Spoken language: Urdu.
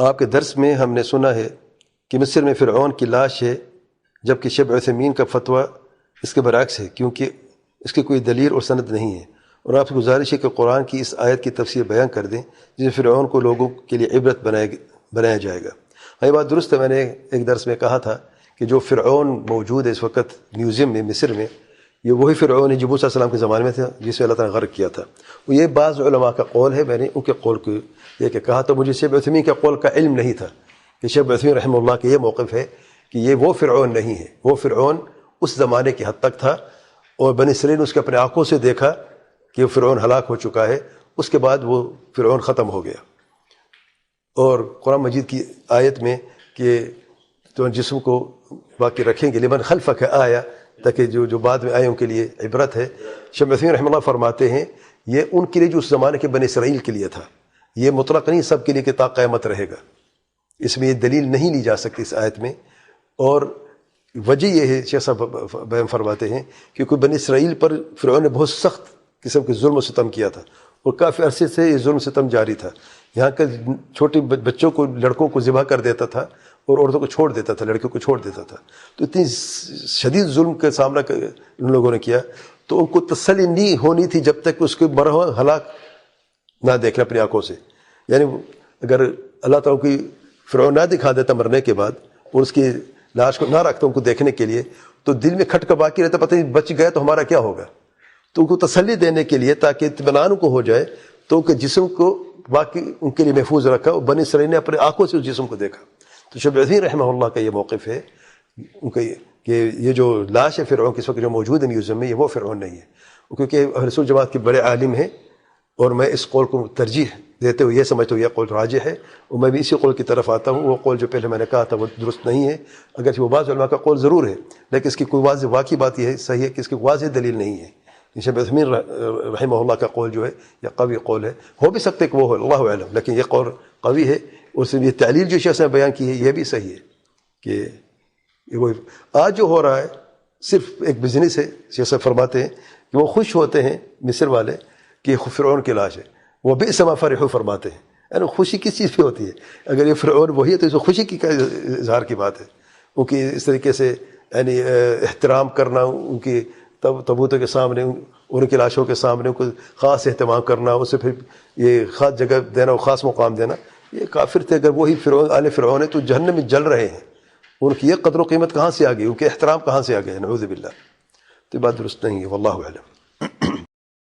آپ کے درس میں ہم نے سنا ہے کہ مصر میں فرعون کی لاش ہے، جبکہ شیخ عثیمین کا فتویٰ اس کے برعکس ہے، کیونکہ اس کی کوئی دلیل اور سند نہیں ہے۔ اور آپ سے گزارش ہے کہ قرآن کی اس آیت کی تفسیر بیان کر دیں جس میں فرعون کو لوگوں کے لیے عبرت بنایا جائے گا۔ یہ بات درست ہے، میں نے ایک درس میں کہا تھا کہ جو فرعون موجود ہے اس وقت میوزیم میں مصر میں، یہ وہی فرعون ہے جو موسیٰ علیہ السلام کے زمانے میں تھا، جسے اللہ تعالیٰ نے غرق کیا تھا۔ وہ یہ بعض علماء کا قول ہے، میں نے ان کے قول کو یہ کہ کہا تو مجھے شیخ عثیمین کے قول کا علم نہیں تھا کہ شیخ عثیمین رحمہ اللہ کے یہ موقف ہے کہ یہ وہ فرعون نہیں ہے، وہ فرعون اس زمانے کی حد تک تھا، اور بنی اسرائیل نے اس کے اپنے آنکھوں سے دیکھا کہ وہ فرعون ہلاک ہو چکا ہے، اس کے بعد وہ فرعون ختم ہو گیا۔ اور قرآن مجید کی آیت میں کہ تو جسم کو باقی رکھیں گے لمن خلفک آیا، تاکہ جو بعد میں آئے ان کے لیے عبرت ہے۔ شیخ عثیمین رحمہ اللہ فرماتے ہیں یہ ان کے لیے جو اس زمانے کے بنی اسرائیل کے لیے تھا، یہ مطلق نہیں سب کے لیے کہ تا قیامت رہے گا، اس میں یہ دلیل نہیں لی جا سکتی اس آیت میں۔ اور وجہ یہ ہے، شیخ صاحب بیان فرماتے ہیں کہ کوئی بنی اسرائیل پر فرعون نے بہت سخت قسم کے ظلم و ستم کیا تھا، اور کافی عرصے سے یہ ظلم و ستم جاری تھا، یہاں کہ چھوٹے بچوں کو، لڑکوں کو ذبح کر دیتا تھا اور عورتوں کو چھوڑ دیتا تھا، لڑکیوں کو چھوڑ دیتا تھا۔ تو اتنی شدید ظلم کا سامنا ان لوگوں نے کیا، تو ان کو تسلی نہیں ہونی تھی جب تک اس کے مرحوم ہلاک نہ دیکھنا اپنی آنکھوں سے۔ یعنی اگر اللہ تعالیٰ کی فرعون نہ دکھا دیتا مرنے کے بعد اور اس کی لاش کو نہ رکھتا ان کو دیکھنے کے لیے، تو دل میں کھٹکا باقی رہتا، پتہ نہیں بچ گئے تو ہمارا کیا ہوگا۔ تو ان کو تسلی دینے کے لیے تاکہ اطمینان کو ہو جائے، تو ان کے جسم کو باقی ان کے لیے محفوظ رکھا، اور بنی اسرائیل نے اپنے آنکھوں سے اس جسم کو دیکھا۔ تو شیخ عثیمین رحمہ اللہ کا یہ موقف ہے ان کا کہ یہ جو لاش ہے فرعون کس وقت جو موجود ہے میوزیم میں، یہ وہ فرعون نہیں ہے، کیونکہ اہل سنت جماعت کے بڑے عالم ہیں، اور میں اس قول کو ترجیح دیتے ہوئے یہ سمجھتا ہوں یہ قول راجح ہے، اور میں بھی اسی قول کی طرف آتا ہوں۔ وہ قول جو پہلے میں نے کہا تھا وہ درست نہیں ہے، اگرچہ وہ بعض علماء کا قول ضرور ہے، لیکن اس کی کوئی واقعی بات یہ ہے صحیح ہے کہ اس کی واضح دلیل نہیں ہے۔ شیخ عثیمین رحمہ اللہ کا قول جو ہے یہ قوی قول ہے، ہو بھی سکتے کہ وہ ہو، اللہ اعلم، لیکن یہ قول قوی ہے۔ اس میں یہ تعلیل جو شیخ نے بیان کی ہے یہ بھی صحیح ہے کہ وہ آج جو ہو رہا ہے صرف ایک بزنس ہے۔ شیخ صاحب فرماتے ہیں کہ وہ خوش ہوتے ہیں مصر والے کہ فرعون کی لاش ہے، وہ بئس ما فرحوا فرماتے ہیں، یعنی خوشی کس چیز پہ ہوتی ہے؟ اگر یہ فرعون وہی ہے تو اس میں خوشی کی کیا اظہار کی بات ہے؟ ان کی اس طریقے سے یعنی احترام کرنا، ان کی تابوتوں کے سامنے، ان کی لاشوں کے سامنے ان کو خاص اہتمام کرنا، اسے پھر یہ خاص جگہ دینا، خاص مقام دینا، یہ کافر تھے۔ اگر وہی فرعون آل فرعون ہے تو جہنم میں جل رہے ہیں، ان کی یہ قدر و قیمت کہاں سے آ گئی، ان کے احترام کہاں سے آ گئے؟ نعوذ باللہ۔ تو یہ بات درست نہیں ہے، واللہ اعلم۔